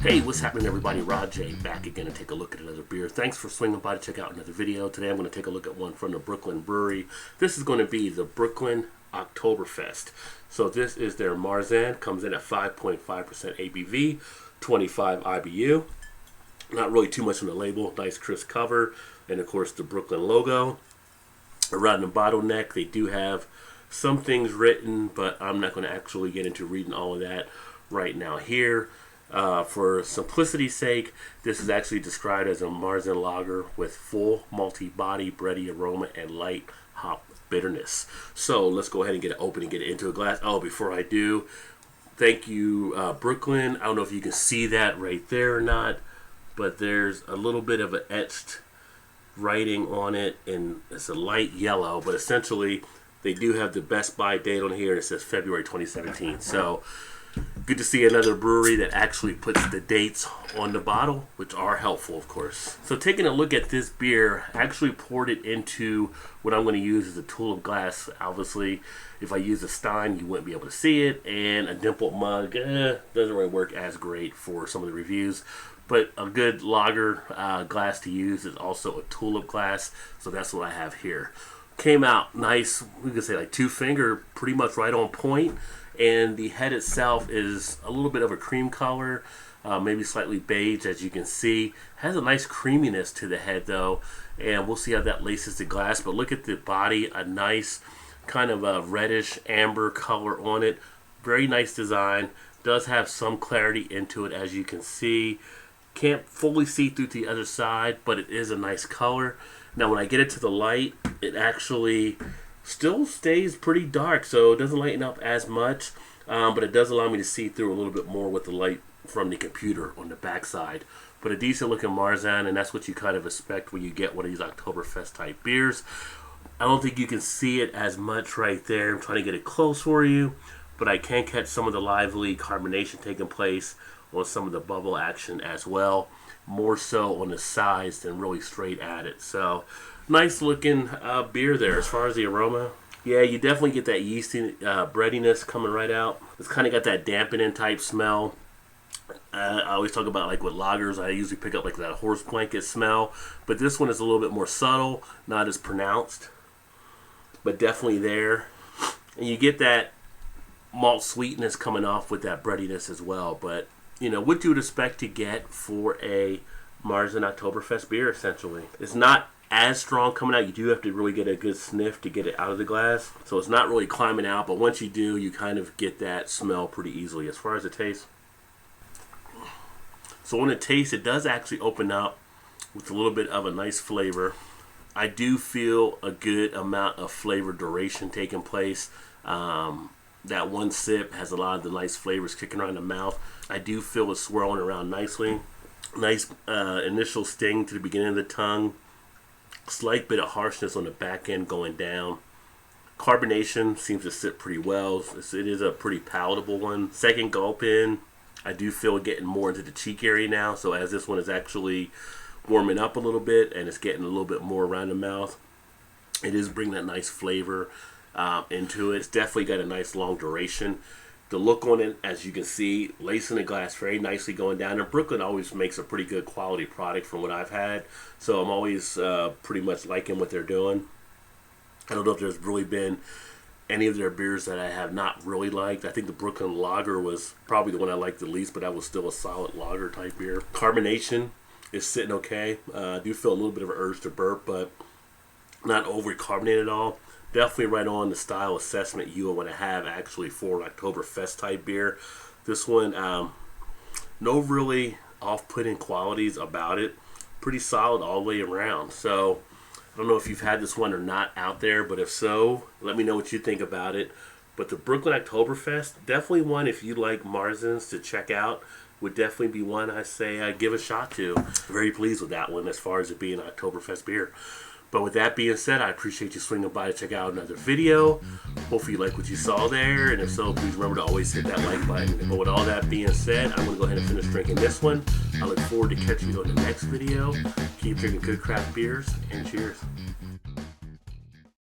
Hey, what's happening everybody? Rod J back again to take a look at another beer. Thanks for swinging by to check out another video. Today I'm going to take a look at one from the Brooklyn Brewery. This is going to be the Brooklyn Oktoberfest. So this is their Marzen. Comes in at 5.5% ABV, 25 IBU. Not really too much on the label. Nice crisp cover. And of course the Brooklyn logo. Around the bottleneck they do have some things written, but I'm not going to actually get into reading all of that right now here. For simplicity's sake, this is actually described as a Marzen lager with full malty body, bready aroma, and light hop bitterness. So let's go ahead and get it open and get it into a glass. Oh, before I do, thank you, Brooklyn. I don't know if you can see that right there or not, but there's a little bit of an etched writing on it, and it's a light yellow, but essentially they do have the best buy date on here, and it says February 2017. So good to see another brewery that actually puts the dates on the bottle, which are helpful, of course. So taking a look at this beer, I actually poured it into what I'm going to use as a tulip glass. Obviously, if I use a stein, you wouldn't be able to see it, and a dimpled mug doesn't really work as great for some of the reviews. But a good lager glass to use is also a tulip glass, so that's what I have here. Came out nice, we could say like two finger, pretty much right on point. And the head itself is a little bit of a cream color, maybe slightly beige, as you can see. Has a nice creaminess to the head though, and we'll see how that laces the glass. But look at the body, a nice kind of a reddish amber color on it. Very nice design. Does have some clarity into it, as you can see. Can't fully see through to the other side, but it is a nice color. Now when I get it to the light, it actually still stays pretty dark, so it doesn't lighten up as much, but it does allow me to see through a little bit more with the light from the computer on the backside. But a decent looking Marzen, and that's what you kind of expect when you get one of these Oktoberfest type beers. I don't think you can see it as much right there. I'm trying to get it close for you, but I can catch some of the lively carbonation taking place on some of the bubble action as well, more so on the sides than really straight at it. So nice looking beer there. As far as the aroma, yeah, you definitely get that yeasty breadiness coming right out. It's kind of got that dampening type smell. I always talk about, like with lagers, I usually pick up like that horse blanket smell, but this one is a little bit more subtle, not as pronounced, but definitely there. And you get that malt sweetness coming off with that breadiness as well. But you know what you would expect to get for a Marzen Oktoberfest beer, essentially. It's not as strong coming out. You do have to really get a good sniff to get it out of the glass, so it's not really climbing out, but once you do, you kind of get that smell pretty easily. As far as the taste, so on the taste, it does actually open up with a little bit of a nice flavor. I do feel a good amount of flavor duration taking place. That one sip has a lot of the nice flavors kicking around the mouth. I do feel it swirling around nicely. Nice initial sting to the beginning of the tongue. Slight bit of harshness on the back end going down. Carbonation seems to sit pretty well. It is a pretty palatable one. Second gulp in, I do feel it getting more into the cheek area now. So as this one is actually warming up a little bit and it's getting a little bit more around the mouth, it is bringing that nice flavor into it. It's definitely got a nice long duration. The look on it, as you can see, lacing the glass very nicely going down. And Brooklyn always makes a pretty good quality product from what I've had, so I'm always pretty much liking what they're doing. I don't know if there's really been any of their beers that I have not really liked. I think the Brooklyn Lager was probably the one I liked the least, but that was still a solid lager type beer. Carbonation is sitting okay. I do feel a little bit of an urge to burp, but not over carbonated at all. Definitely right on the style assessment you would want to have actually for an Oktoberfest type beer. This one, no really off-putting qualities about it. Pretty solid all the way around. So I don't know if you've had this one or not out there, but if so, let me know what you think about it. But the Brooklyn Oktoberfest, definitely one if you like Marzens to check out. Would definitely be one I say give a shot to. Very pleased with that one as far as it being an Oktoberfest beer. But with that being said, I appreciate you swinging by to check out another video. Hopefully you like what you saw there, and if so, please remember to always hit that like button. But with all that being said, I'm going to go ahead and finish drinking this one. I look forward to catching you on the next video. Keep drinking good craft beers, and cheers.